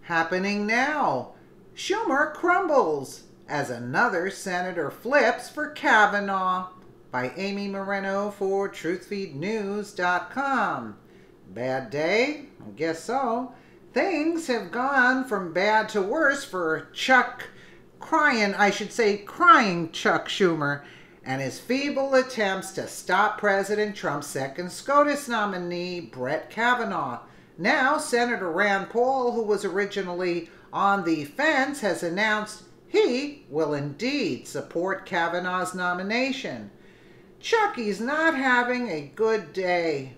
Happening now. Schumer crumbles as another senator flips for Kavanaugh. By Amy Moreno for TruthFeedNews.com. Bad day? I guess so. Things have gone from bad to worse for crying Chuck Schumer and his feeble attempts to stop President Trump's second SCOTUS nominee, Brett Kavanaugh. Now, Senator Rand Paul, who was originally on the fence, has announced he will indeed support Kavanaugh's nomination. Chucky's not having a good day.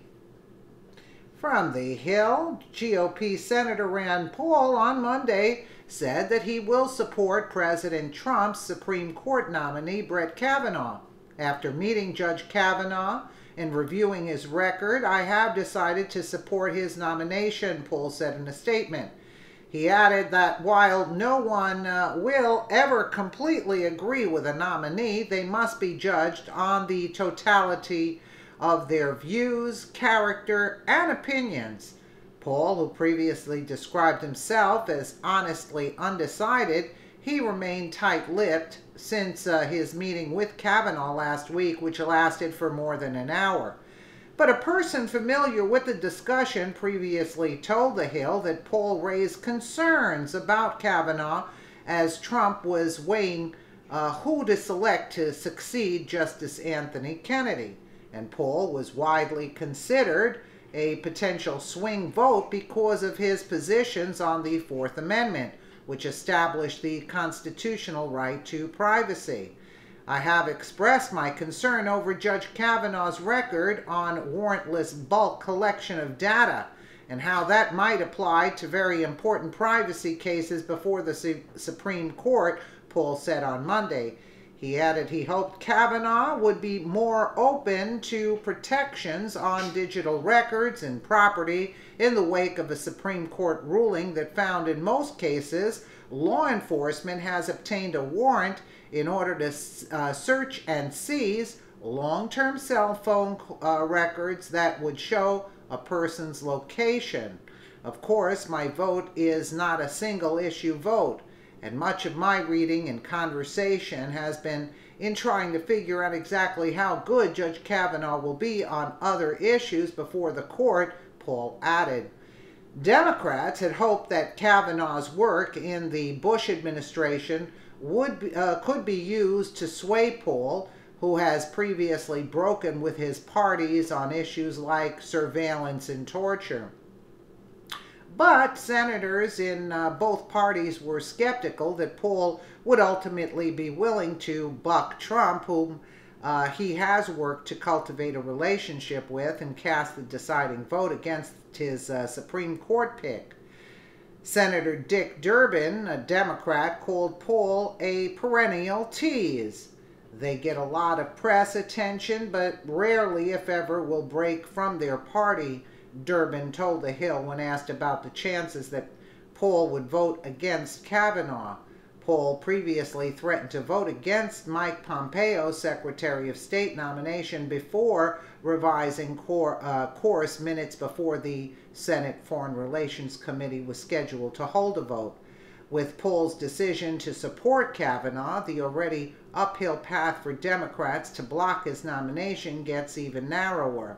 From the Hill, GOP Senator Rand Paul on Monday said that he will support President Trump's Supreme Court nominee, Brett Kavanaugh. After meeting Judge Kavanaugh and reviewing his record, I have decided to support his nomination, Paul said in a statement. He added that while no one will ever completely agree with a nominee, they must be judged on the totality of their views, character, and opinions. Paul, who previously described himself as honestly undecided, he remained tight-lipped since his meeting with Kavanaugh last week, which lasted for more than an hour. But a person familiar with the discussion previously told The Hill that Paul raised concerns about Kavanaugh as Trump was weighing who to select to succeed Justice Anthony Kennedy. And Paul was widely considered a potential swing vote because of his positions on the Fourth Amendment, which established the constitutional right to privacy. I have expressed my concern over Judge Kavanaugh's record on warrantless bulk collection of data and how that might apply to very important privacy cases before the Supreme Court, Paul said on Monday. He added he hoped Kavanaugh would be more open to protections on digital records and property in the wake of a Supreme Court ruling that found in most cases law enforcement has obtained a warrant in order to search and seize long-term cell phone records that would show a person's location. Of course, my vote is not a single-issue vote, and much of my reading and conversation has been in trying to figure out exactly how good Judge Kavanaugh will be on other issues before the court, Paul added. Democrats had hoped that Kavanaugh's work in the Bush administration could be used to sway Paul, who has previously broken with his parties on issues like surveillance and torture. But senators in both parties were skeptical that Paul would ultimately be willing to buck Trump, whom he has worked to cultivate a relationship with, and cast the deciding vote against his Supreme Court pick. Senator Dick Durbin, a Democrat, called Paul a perennial tease. They get a lot of press attention, but rarely, if ever, will break from their party, Durbin told The Hill when asked about the chances that Paul would vote against Kavanaugh. Paul previously threatened to vote against Mike Pompeo's Secretary of State nomination before revising course minutes before the Senate Foreign Relations Committee was scheduled to hold a vote. With Paul's decision to support Kavanaugh, the already uphill path for Democrats to block his nomination gets even narrower.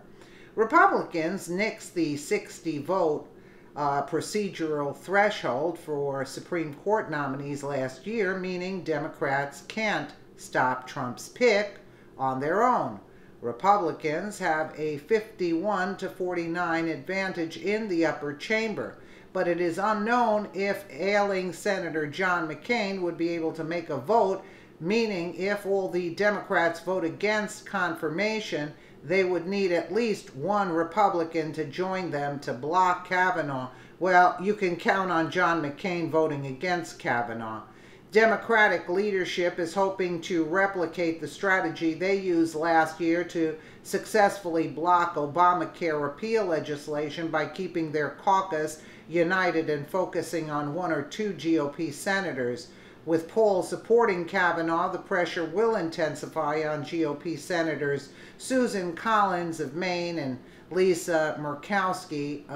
Republicans nixed the 60-vote procedural threshold for Supreme Court nominees last year, meaning Democrats can't stop Trump's pick on their own. Republicans have a 51-49 advantage in the upper chamber, but it is unknown if ailing Senator John McCain would be able to make a vote, meaning if all the Democrats vote against confirmation, they would need at least one Republican to join them to block Kavanaugh. Well, you can count on John McCain voting against Kavanaugh. Democratic leadership is hoping to replicate the strategy they used last year to successfully block Obamacare repeal legislation by keeping their caucus united and focusing on one or two GOP senators. With Paul supporting Kavanaugh, the pressure will intensify on GOP Senators Susan Collins of Maine and Lisa Murkowski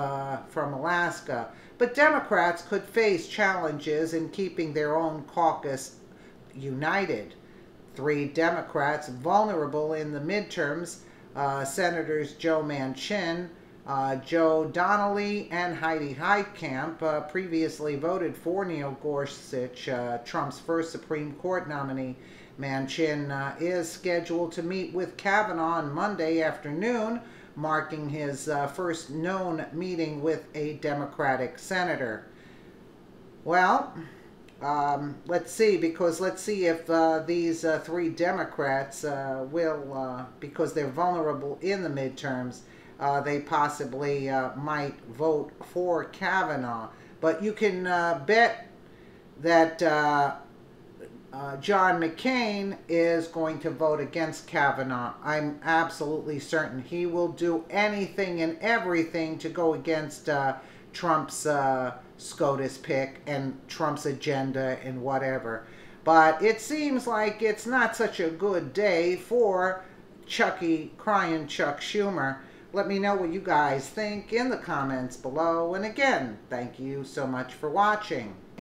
from Alaska. but Democrats could face challenges in keeping their own caucus united. 3 Democrats vulnerable in the midterms, Senators Joe Manchin, Joe Donnelly, and Heidi Heitkamp, previously voted for Neil Gorsuch, Trump's first Supreme Court nominee. Manchin is scheduled to meet with Kavanaugh on Monday afternoon, marking his first known meeting with a Democratic senator. Well, let's see if these 3 Democrats will, because they're vulnerable in the midterms, they possibly might vote for Kavanaugh. But you can bet that John McCain is going to vote against Kavanaugh. I'm absolutely certain he will do anything and everything to go against Trump's SCOTUS pick and Trump's agenda and whatever. But it seems like it's not such a good day for crying Chuck Schumer. Let me know what you guys think in the comments below. And again, thank you so much for watching.